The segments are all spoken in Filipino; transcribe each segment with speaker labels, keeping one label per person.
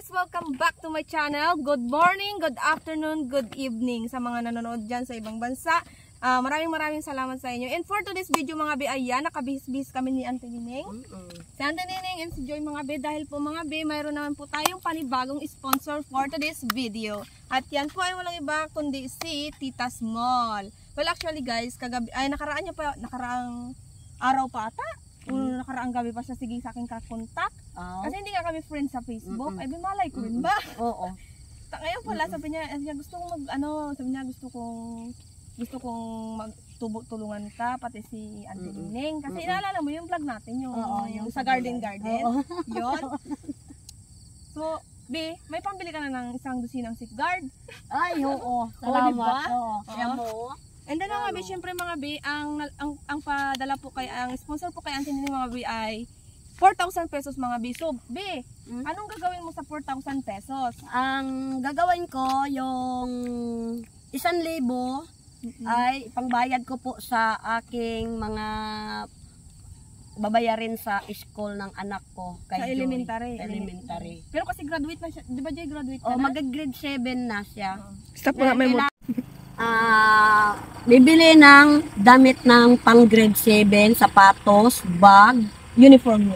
Speaker 1: guys! Welcome back to my channel. Good morning, good afternoon, good evening sa mga nanonood dyan sa ibang bansa. Maraming salamat sa inyo. And for today's video mga be, ayan, nakabihis-bihis kami ni Auntie Nining. Si Auntie Nining and si Joy mga be, dahil po mga be, mayroon naman po tayong panibagong sponsor for today's video. At yan po ay walang iba kundi si Tita Small. Well actually guys, kagabi, ay nakaraang araw pa ata. Nakaraang gabi pa siya sige sa akin kakontak. Kasi hindi nga kami friends sa Facebook. Ay bimalay ko rin ba? Oo. Ngayon pala sabi niya gusto kong gusto kong magtulungan ka pati si Auntie Nining kasi inaalala mo yung vlog natin yung sa garden. Yon. So, be, may pambili ka na ng isang dosinang safeguard. Ay, oo. Salamat. Diba? Oo. And then mga be, syempre mga be, ang padala po kay, ang sponsor po kay Auntie Nining mga be ay 4,000 pesos mga be. So, be, anong gagawin mo sa 4,000 pesos? Ang gagawin ko yung 1,000 ay pangbayad ko po sa aking mga babayarin sa school ng anak ko kay sa elementary. Pero kasi graduate na siya, di ba Joy, graduate na? Mag-grade 7 na siya. Stop nga may bibili ng damit ng pang grade 7, sapatos, bag, uniform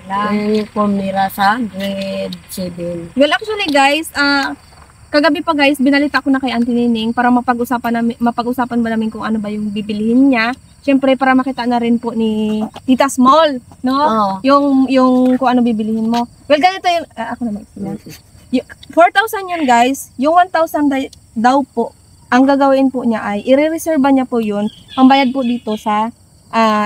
Speaker 1: nila sa grade 7. Well actually guys, kagabi pa guys, binalita ko na kay Auntie Nining para mapag-usapan ba namin kung ano ba yung bibilihin niya. Siyempre para makita na rin po ni Tita Small, no? Yung kung ano bibilihin mo. Well ganito yung ako na mag-explain. 4,000 yun guys. Yung 1,000 daw po ang gagawin po niya ay i-reserve niya po yun pambayad po dito sa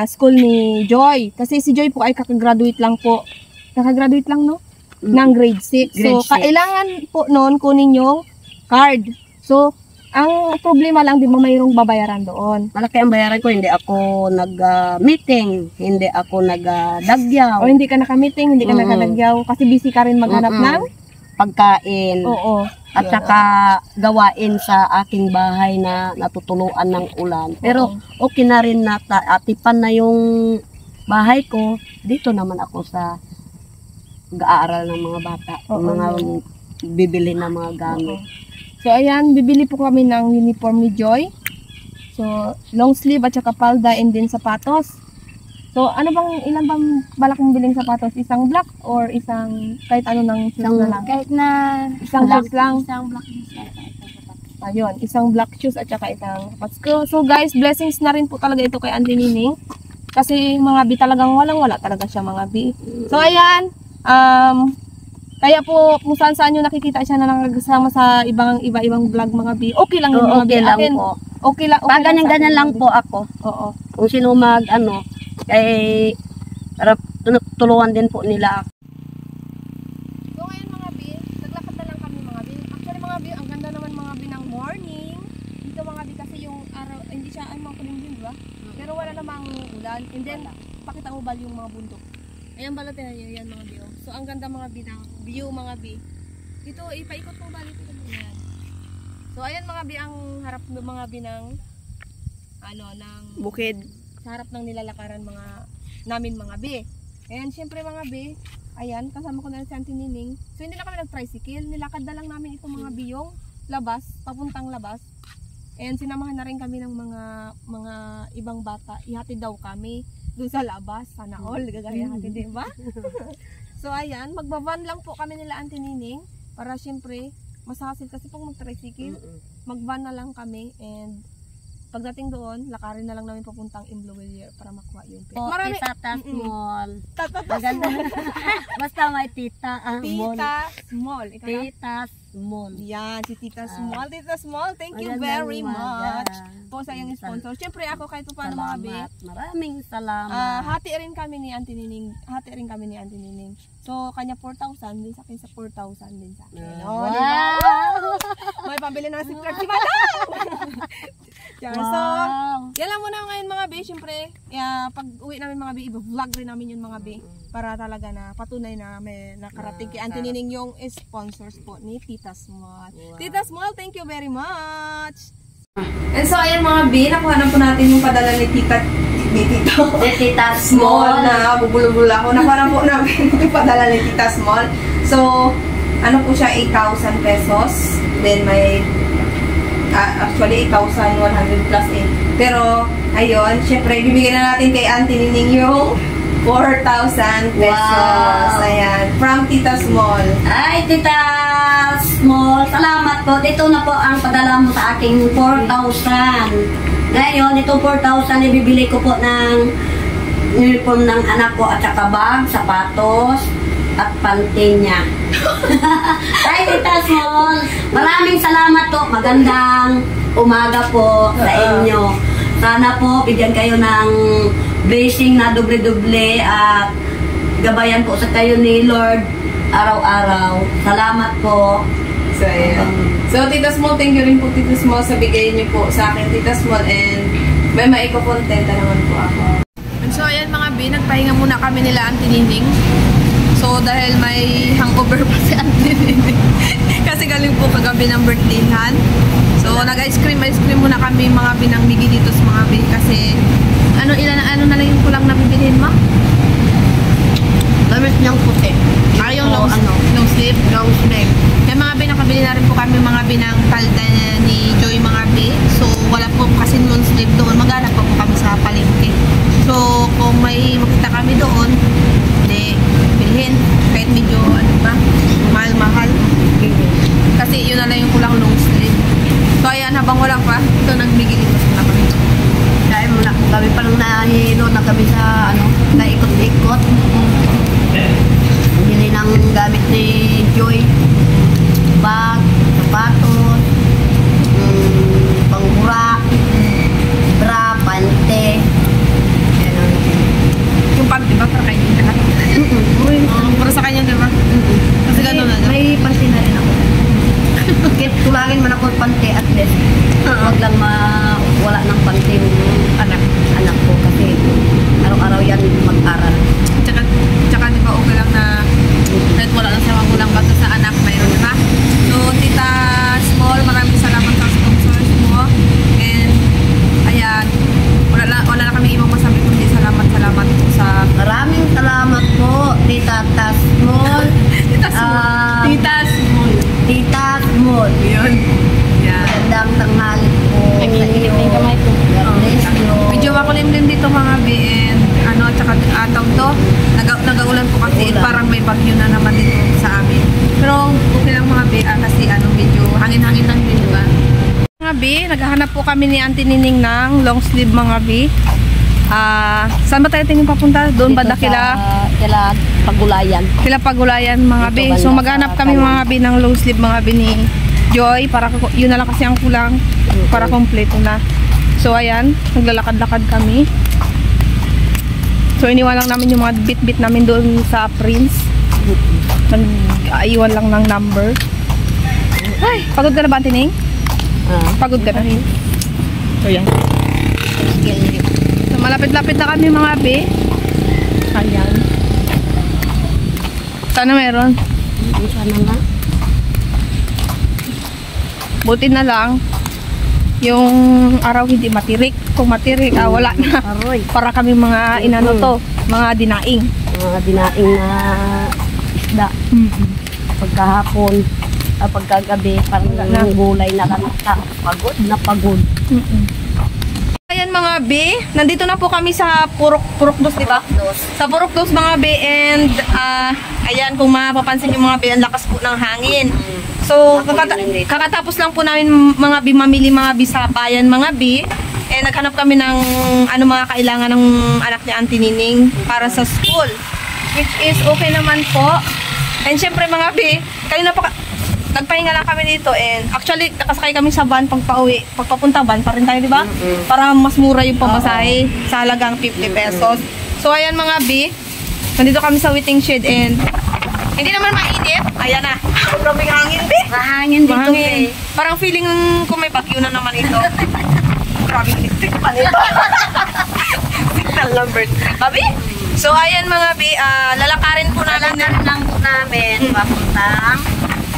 Speaker 1: school ni Joy. Kasi si Joy po ay kakagraduate lang po. Kakagraduate lang no? Ng grade 6. So, kailangan po noon kunin yung card. So, ang problema lang, di ba mayroong babayaran doon? Malaki ang bayaran ko, hindi ako nag-meeting, hindi ako nag-dagyaw. O hindi ka naka-meeting, hindi ka nag-dagyaw kasi busy ka rin maghanap ng pagkain. Oo. At saka gawain sa aking bahay na natutuluan ng ulan. Pero okay na rin na atipan na yung bahay ko. Dito naman ako sa mag-aaral ng mga bata. Mga bibili ng mga gamit. So ayan, bibili po kami ng uniform ni Joy. So long sleeve at saka palda and din sapatos. So ano bang, ilan bang balak mong biling sapatos? Isang black or isang kahit ano ng shoes na lang? Kahit na isang black lang. Isang black shoes. Ayun, isang black shoes at saka isang sapatos. So guys, blessings na rin po talaga ito kay Auntie Nining. Kasi mga bi talagang walang-wala talaga siya mga bi. So ayan, kaya po kung saan nyo nakikita siya na nagkasama sa iba-ibang vlog mga bi. Okay lang yun mga bi. Okay lang. Pag ganyan lang po ako. Oo. Kung sino kay tulungan din po nila ako. So ngayon mga bi, naglakad na lang kami mga bi. Actually mga bi, ang ganda naman mga bi ng morning. Dito mga bi kasi yung araw, hindi siya ay mga kulimlim, diba? Pero wala namang ulan. And then, pakita mo ba yung mga bundok? Ayan bala tayo yan mga bi. So ang ganda mga bi ng view mga bi. Dito, ipaikot mo ba dito yan. So ayan mga bi, ang harap ng mga bi ng ng bukid. Sa harap ng nilalakaran namin mga be. And syempre mga be, ayan, kasama ko na si Auntie Nining. So hindi na kami nag-tricycle, nilakad na lang namin itong mga biyong labas, papuntang labas. And sinamahan na rin kami ng mga ibang bata. Ihatid daw kami dun sa labas, sana all, gagaya natin, di ba? So ayan, magbaban lang po kami nila Auntie Nining para syempre masahasil kasi pag mag-tricycle, magban na lang kami and pagdating doon, lakarin na lang namin papuntang Imbloelier para makuha yung pera. Marami. Tita Small. Maganda. Basta may Tita Small. Tita Small. Yan, si Tita Small. Tita Small, thank you very much po sa iyong sponsor. Siyempre ako kahit paano mga be. Maraming salamat. Hati rin kami ni Auntie Nining. So, kanya 4,000, din sa akin sa 4,000 din sa akin. Wow! May pambili na si Clark si Madam! So, yan lang muna ngayon mga be. Siyempre, pag uwi namin mga be, i-vlog rin namin yun mga be. Para talaga na patunay na may nakarating kay Auntie Nining yung sponsors po ni Tita Small. Wow. Tita Small, thank you very much! And so, ayan mga be, nakuha na po natin yung padala ni Tita Small na bubulubul ako. Nakuha na po namin yung padala ni Tita Small. So, ano po siya, 8,000 pesos. Then may, actually 8,100 plus eh. Pero, ayun, syempre, bibigyan na natin kay Auntie Nining yung 4,000 pesos.
Speaker 2: Wow.
Speaker 1: Ayan, from Tita Small.
Speaker 2: Ay, Tita Small, salamat po. Dito na po ang padala mo sa aking 4,000. Ngayon, itong 4,000, ibibili ko po ng uniform ng anak ko at saka bag, sapatos, at panty niya. Ay, Tita Small, maraming salamat po. Magandang umaga po sa inyo. Sana po, bigyan kayo ng blessing na doble-doble at gabayan po sa kayo ni Lord araw-araw. Salamat po.
Speaker 1: So, ayan. So, Tita Small, thank you rin po, Tita Small, sa bigay niyo po sa akin, Tita Small, and may maiko-contenta naman po ako. So, ayan mga B, nagpahinga muna kami nila Auntie Nining. So, dahil may hangover pa si Auntie Nining. Kasi galing po kagabi ng birthdayhan. So, nag-ice cream muna kami mga B ng Migi dito sa mga B. Kasi, ano na lang yung kulang na bibilihin mo?
Speaker 2: Damit niyang puti.
Speaker 1: Yung long sleeve?
Speaker 2: Long sleeve.
Speaker 1: Kaya mga B, nakabili na rin po kami mga B ng palda ni Joy mga B. So, wala po kasi long sleeve doon. Maghanap po kami sa palengke. So, kung may makita kami doon, hindi, bilhin. Kahit medyo, mahal-mahal. Kasi yun na lang yung kulang long sleeve. So, ayan, habang wala pa, ito nagbigil ito sa kami.
Speaker 2: Dahil muna kami palang nahihilo na kami sa naikot-ikot. Bili ng gamit ni Joy. Bag, sapatos, pangbura, bra, pante.
Speaker 1: Yung pante ba para kayo yung lahat? Para sa kanya, diba? Kasi gano'n na.
Speaker 2: May pante na rin ako. Kahit tulangin man ako pante at least. Huwag lang wala ng pante yung anak ko kasi araw-araw yan mag-aral.
Speaker 1: Tsaka di ba okay lang na kahit wala lang sa magulang basta sa anak mayroon, di ba? So, Tita Small, maraming salamat sa sponsors mo. And, ayan, wala na kami ibang masabi kundi salamat po sa...
Speaker 2: Maraming salamat po, Tita Small.
Speaker 1: Tita Small. Tita Small.
Speaker 2: Tita Small.
Speaker 1: Yun. Yan.
Speaker 2: Magandang tanghali po sa iyo. God bless you.
Speaker 1: Medyo makulimlim dito mga B and tsaka ataw to. Nag-aulan po kasi parang may bagyo na naman dito sa amin. Pero okay lang mga B kasi medyo hangin-hangin lang din, diba? Mga B, naghahanap po kami ni Auntie Nining ng long sleeve mga B. Saan ba tayo tingin papunta? Doon ba kila
Speaker 2: Pagulayan.
Speaker 1: Kila Pagulayan mga B. So maghanap kami mga B ng long sleeve mga B ni Joy para yun na lang kasi ang kulang para kompleto na. So ayan, naglalakad-lakad kami. So iniwan lang namin yung mga bit-bit namin doon sa Prince. Nag-iwan lang ng number. Ay, pagod ka na ba, Tining? Pagod ka na rin. So yan. So malapit-lapit na kami mga B. Ayan. Sana meron.
Speaker 2: Sana nga.
Speaker 1: Buti na lang yung araw hindi matirik. Kung matirik, wala na.
Speaker 2: Aroy.
Speaker 1: Para kami mga mga dinaing.
Speaker 2: Mga dinaing na isda. Pagkahapon, pagkagabi, parang gulay na lang. Pagod na pagod.
Speaker 1: Ayan mga B, nandito na po kami sa Purokdos, di ba? Sa Purokdos mga B and ayan kung mapapansin yung mga B, ang lakas po ng hangin. So kakatapos lang po namin mga B mamili mga B sa bayan mga B. Eh naghanap kami ng mga kailangan ng anak ni Auntie Nining para sa school. Which is okay naman po. And syempre mga B, kanina pa nagpahinga lang kami dito and actually nakasakay kami sa van pagpapunta van pa rin tayo, di ba? Para mas mura yung pamasahe sa halagang 50 pesos. So ayan mga B, nandito kami sa waiting shed and hindi naman mainit. Ayan na. Grabing hangin, B.
Speaker 2: Mahangin dito, B.
Speaker 1: Parang feeling ko may bagyo na naman ito. Grabing electric pa nito. Signal number 3, babi. So ayan mga B, lalakarin po namin
Speaker 2: papuntang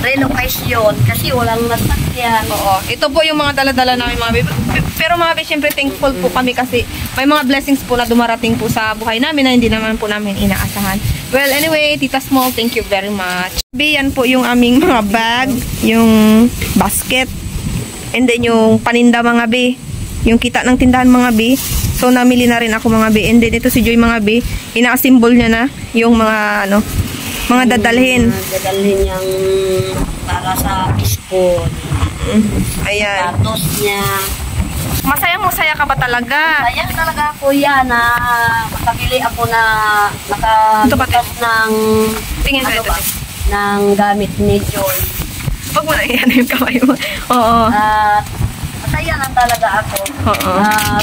Speaker 2: relocation kasi walang nasakyan.
Speaker 1: Oo. Ito po yung mga dala-dala namin mga baby. Pero mga baby, syempre thankful po kami kasi may mga blessings po na dumarating po sa buhay namin na hindi naman po namin inaasahan.
Speaker 3: Well, anyway, Tita Small, thank you very much. B, yan po yung aming mga bag, yung basket, and then yung paninda mga B, yung kita ng tindahan mga B. So, namili na rin ako mga B. And then, ito si Joy mga B, ina-assemble niya na yung mga, ano, mga dadalhin.
Speaker 2: Dadalhin niyang para sa school.
Speaker 3: Ayan.
Speaker 2: Sapatos niya.
Speaker 3: Masaya ka ba talaga?
Speaker 2: Kaya talaga ako yan na makabili ako na
Speaker 3: Ito ba,
Speaker 2: nakabukas ng
Speaker 3: Tingin ko ito.
Speaker 2: ng gamit ni Joy.
Speaker 3: Huwag mo na yan yung kamay mo. Oo.
Speaker 2: At masaya na talaga ako.
Speaker 3: Oo.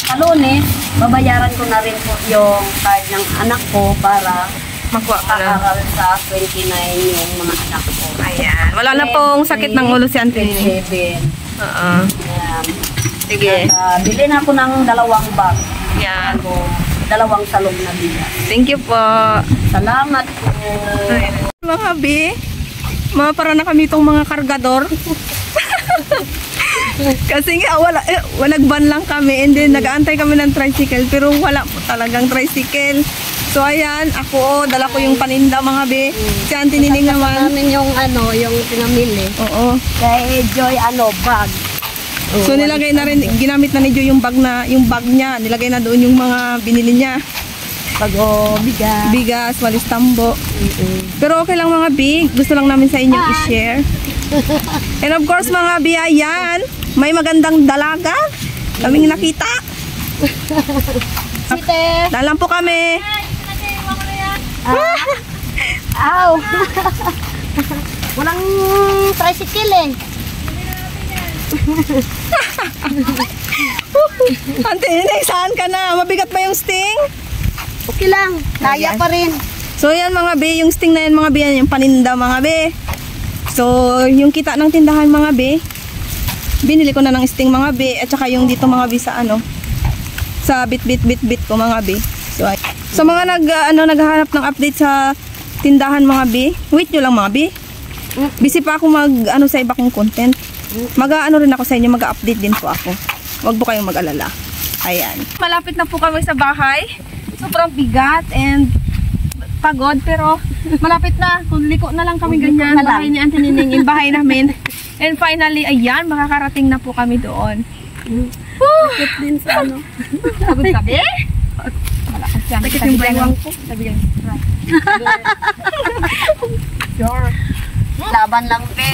Speaker 2: Sa Lunes, babayaran ko na rin po yung card ng anak ko para
Speaker 3: Makuha ka na.
Speaker 2: pag-aral sa 29 yung mga anak ko.
Speaker 3: Ayan. Wala na pong sakit ng ulo si Auntie Nini.
Speaker 2: 7.
Speaker 3: Oo.
Speaker 2: Ayan.
Speaker 3: Sige.
Speaker 2: Bili na ako ng 2 bag.
Speaker 3: Yan.
Speaker 2: Ako, 2 salong na bigas.
Speaker 3: Thank you po.
Speaker 2: Salamat po.
Speaker 3: Mga B, para na kami itong mga kargador. Kasi nga, nag-ban lang kami and then nag-aantay kami ng tricycle pero wala po talagang tricycle. So ayan, ako, dala ko yung paninda mga B. Si Auntie Nining naman.
Speaker 2: Namin yung yung pinamili.
Speaker 3: Oo.
Speaker 2: Kay Joy, bag.
Speaker 3: So nilagay na rin, ginamit na ni Jo yung bag niya. Nilagay na doon yung mga binili niya.
Speaker 2: Bigas.
Speaker 3: Bigas, walis tambo. Pero okay lang mga B, gusto lang namin sa inyo i-share. And of course mga B, ayan, may magandang dalaga. Kaming nakita.
Speaker 2: Site.
Speaker 3: Dalang po kami.
Speaker 2: Aw. Walang tricycle eh.
Speaker 3: Auntie Nining, saan ka na? Mabigat ba yung sting?
Speaker 2: Okay lang. Kaya pa rin.
Speaker 3: So yan mga B, yung sting na yan mga B, yan yung paninda mga B. So yung kita ng tindahan mga B, binili ko na ng sting mga B, at saka yung dito mga B sa sa bit ko mga B. So sa mga naghahanap ng update sa tindahan mga B, wait nyo lang mga B. Busy pa ako sa iba kong content. Rin ako sa inyo, mag-update din po ako. Huwag po kayong mag-alala. Ayan. Malapit na po kami sa bahay. Sobrang bigat and pagod pero malapit na. Kung liko na lang kami ganyan. Bahay ni Auntie Nining, yung bahay namin. And finally, ayan, makakarating na po kami doon.
Speaker 2: Sakit din sa
Speaker 3: Sabi? Malakas yan. Sakit yung baywang ko. Sabi yan.
Speaker 2: Sure. Laban lang, pe.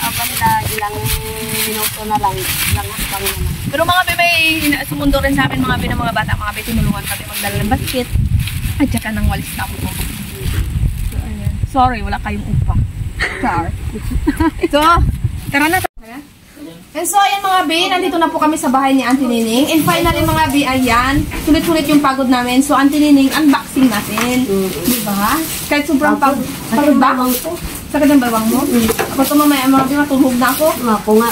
Speaker 2: Laban lang. Ilang minuto na lang. Ilang hakbang na lang.
Speaker 3: Pero mga may sumundo rin sa akin mga ng mga bata. Mga tinulungan kami magdala ng basket. At saka ng walis na po. So, ayan. Sorry, wala kayong upa. Char. So, tara na. And so, ayan mga B, nandito na po kami sa bahay ni Auntie Nining. And finally mga B, ayan, sulit-sulit yung pagod namin. So, Auntie Nining, unboxing natin. Diba? Kahit sobrang pagod ba? Sakit ang bawang mo? Ako ito mamaya mga B, matulog na ako.
Speaker 2: Ako nga,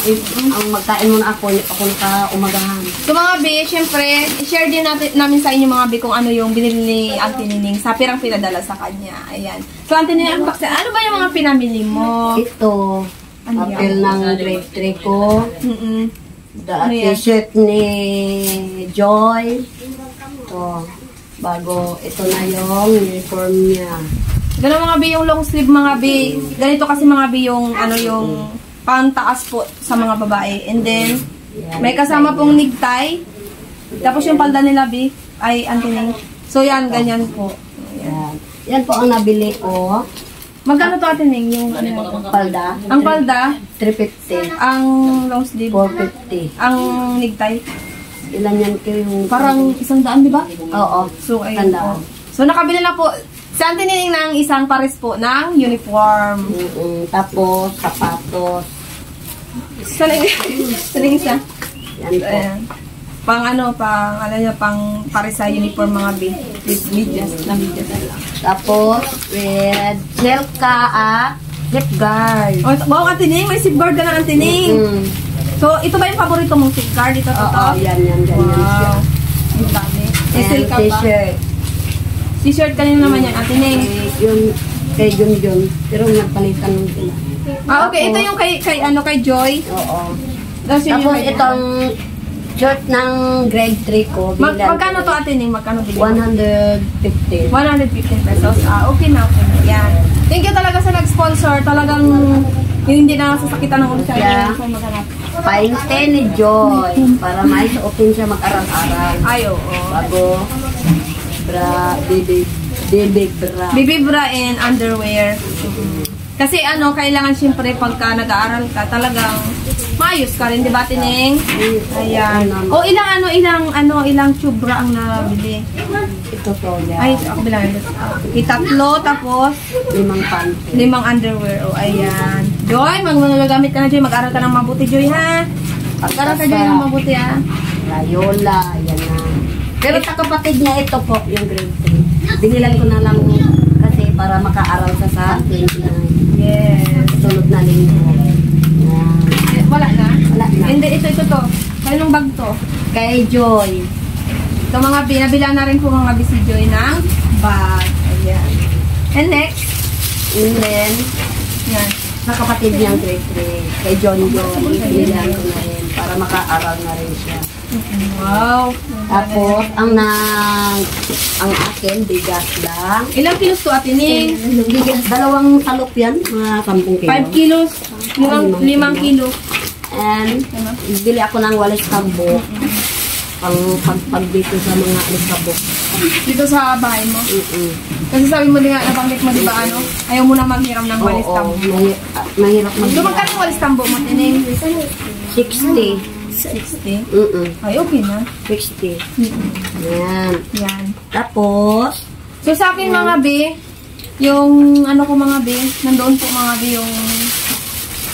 Speaker 2: ang magkain muna ako, hindi ako naka-umagahan.
Speaker 3: So mga B, syempre, i-share din namin sa inyo mga B kung ano yung binili ni Auntie Nining sa pirang pinadala sa kanya. Ayan. So Auntie Nining, unboxing, ano ba yung mga pinamili mo?
Speaker 2: Ito. Apel ng grade 3 ko. T-shirt ni Joy. Ito. Bago, ito na yung uniform niya.
Speaker 3: Ganun mga B, yung long sleeve mga B. Ganito kasi mga B yung, yung pantaas po sa mga babae. And then, may kasama pong necktie. Tapos yung palda nila B, ay Auntie Nining. So yan, ganyan po.
Speaker 2: Yan. Yan po ang nabili ko.
Speaker 3: Magkano to Auntie Nining yung
Speaker 2: Palda.
Speaker 3: Ang palda,
Speaker 2: 350.
Speaker 3: ang long sleeve,
Speaker 2: 450.
Speaker 3: ang necktie.
Speaker 2: Ilan yan kayo yung...
Speaker 3: Parang 100, di ba?
Speaker 2: Oo.
Speaker 3: So, ayun po. So, nakabili na po si Auntie Nining ng isang pares po ng uniform.
Speaker 2: Tapos, sapatos.
Speaker 3: Saling isa.
Speaker 2: Yan po.
Speaker 3: Ayan. Pang pares sa uniform mga medyas na lang.
Speaker 2: Tapos, with Jelka at safeguard.
Speaker 3: Oh, wow, Auntie Nining, may safeguard ka na Auntie Nining. So, ito ba yung paborito mong safeguard? Ito,
Speaker 2: Oo, yan siya.
Speaker 3: Wow. Ang dami.
Speaker 2: And t-shirt.
Speaker 3: T-shirt kanina naman yan, Auntie Nining.
Speaker 2: Yung kay Junjun. Pero nagpalitan nung sila.
Speaker 3: Okay. Ito yung kay Joy.
Speaker 2: Oo.
Speaker 3: Tapos
Speaker 2: Tapos itong Short ng grade 3 ko.
Speaker 3: Magkano to Ate Ning? Magkano bili?
Speaker 2: 115.
Speaker 3: 115 pesos. Okay na, okay na. Yan. Thank you talaga sa nag-sponsor. Talagang yung hindi na sasakitan ng ulo sa
Speaker 2: Yeah.
Speaker 3: so maghanap.
Speaker 2: Painte ni Joy. Para may suotin siya mag-aral-aral.
Speaker 3: Ay, oo.
Speaker 2: Bago, baby bra.
Speaker 3: Baby bra and underwear. Kasi kailangan siyempre pagka nag-aaral ka, talagang maayos ka rin, di ba, Tining? Ayan. O ilang tube bra ang nabili?
Speaker 2: Ito to, yan.
Speaker 3: Ay, ako bilang. Itatlo, tapos
Speaker 2: 5 panty.
Speaker 3: 5 underwear. O, ayan. Joy, magagamit ka na, Joy. Mag-aral ka ng mabuti, Joy, ha? Mag-aral ka, Joy, ng mabuti, ha?
Speaker 2: Rayola, yan na. Pero sa kapatid niya, ito po, yung grade 3. Binilan ko na lang kasi para makaaral sa 29.
Speaker 3: Yes.
Speaker 2: Sunod na linggo. Yan.
Speaker 3: Wala na?
Speaker 2: Wala na.
Speaker 3: Hindi, ito to. Kaninong bag to?
Speaker 2: Kay Joy.
Speaker 3: Ito mga binabila na rin po mga si Joy ng bag. Ayan. And next,
Speaker 2: And then,
Speaker 3: yan.
Speaker 2: sa kapatid niyang grade 3, kay John Joy, binilan ko na rin para makaaral na rin siya.
Speaker 3: Wow.
Speaker 2: Tapos, ang akin, bigas lang.
Speaker 3: Ilang kilos to, Ate Ning?
Speaker 2: Bigas, 2 salok yan, mga 10 kilo.
Speaker 3: 5 kilos. 5 kilo.
Speaker 2: And, bili ako ng walis tambo. Pag dito sa mga alikabok.
Speaker 3: Dito sa bahay mo. Kasi sabi mo din nga, nabanggit mo, di ba, ayaw mo na maghiram ng walis tambo.
Speaker 2: Mahirap
Speaker 3: So, magkano yung walis tambo mo, Tining?
Speaker 2: 60.
Speaker 3: 60. Ay,
Speaker 2: Mm-mm.
Speaker 3: okay na.
Speaker 2: 60. Yan.
Speaker 3: Yan.
Speaker 2: Tapos,
Speaker 3: So, sa akin, mga be, yung, ko, mga be, nandoon po, mga be, yung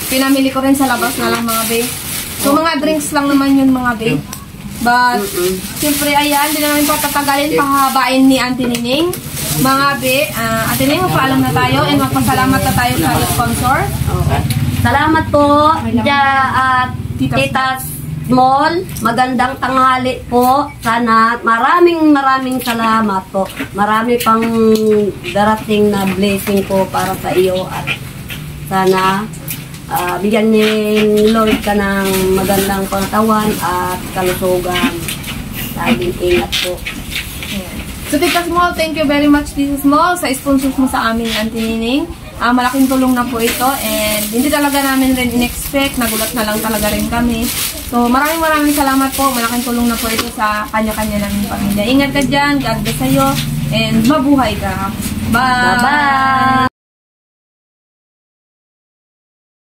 Speaker 3: pinamili ko rin sa labas na lang, mga be. So, mga drinks lang naman yun, mga be. But, siyempre, ayan, hindi namin patatagalin, pahabain ni Auntie Nining. Mga be, Auntie Nining, magpaalam na tayo and magpasalamat na tayo sa sponsor.
Speaker 2: okay. Salamat po, Tita Small. Magandang tanghali po. Sana maraming salamat po. Marami pang darating na blessing po para sa iyo at sana bigyan ni Lord ka ng magandang pangatawan at kalusugan. Laging ingat po.
Speaker 3: So, Tita Small, thank you very much, Tita Small, sa sponsors mo sa amin, Auntie Nining. Malaking tulong na po ito and hindi talaga namin rin in-expect. Nagulat na lang talaga rin kami. So, maraming salamat po. Malaking tulong na po ito sa kanya-kanya naming pamilya. Ingat ka dyan. God bless sa'yo. And mabuhay ka. Bye!
Speaker 2: Bye-bye!